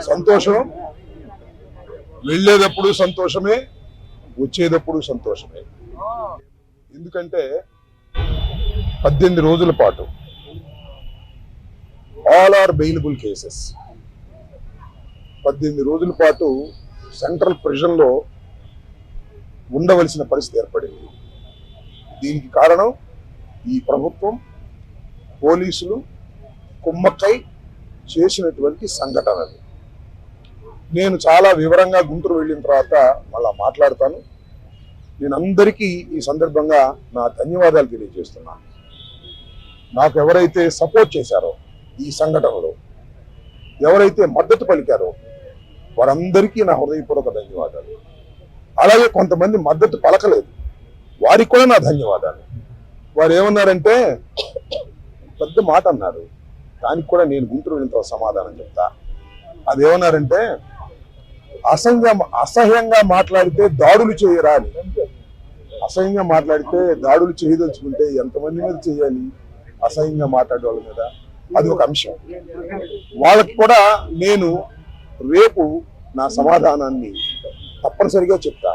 సంతోషం, వెళ్ళేటప్పుడు సంతోషమే, వచ్చేటప్పుడు సంతోషమే. ఎందుకంటే 18 రోజుల పాటు ఆల్ ఆర్ బెయిలబుల్ కేసెస్, 18 రోజుల పాటు సెంట్రల్ ప్రిజన్లో ఉండవలసిన పరిస్థితి ఏర్పడింది. దీనికి కారణం ఈ ప్రభుత్వం, పోలీసులు కుమ్మక్కై చేసినటువంటి సంఘటనలు. నేను చాలా వివరంగా గుంటూరు వెళ్ళిన తర్వాత మళ్ళా మాట్లాడతాను. నేను అందరికీ ఈ సందర్భంగా నా ధన్యవాదాలు తెలియజేస్తున్నాను. నాకు ఎవరైతే సపోర్ట్ చేశారో ఈ సంఘటనలో, ఎవరైతే మద్దతు పలికారో వారందరికీ నా హృదయపూర్వక ధన్యవాదాలు. అలాగే కొంతమంది మద్దతు పలకలేదు, వారికి కూడా నా ధన్యవాదాలు. వారు ఏమన్నారంటే పెద్ద మాట అన్నారు, దానికి కూడా నేను గుంటూరు వెళ్ళిన సమాధానం చెప్తా. అదేమన్నారంటే అసహ్యంగా మాట్లాడితే దాడులు చేయరా అని. అసహ్యంగా మాట్లాడితే దాడులు చేయదలుచుకుంటే ఎంతమంది మీద చేయాలి? అసహ్యంగా మాట్లాడే వాళ్ళ మీద. అది ఒక అంశం. వాళ్ళకి కూడా నేను రేపు నా సమాధానాన్ని తప్పనిసరిగా చెప్తా.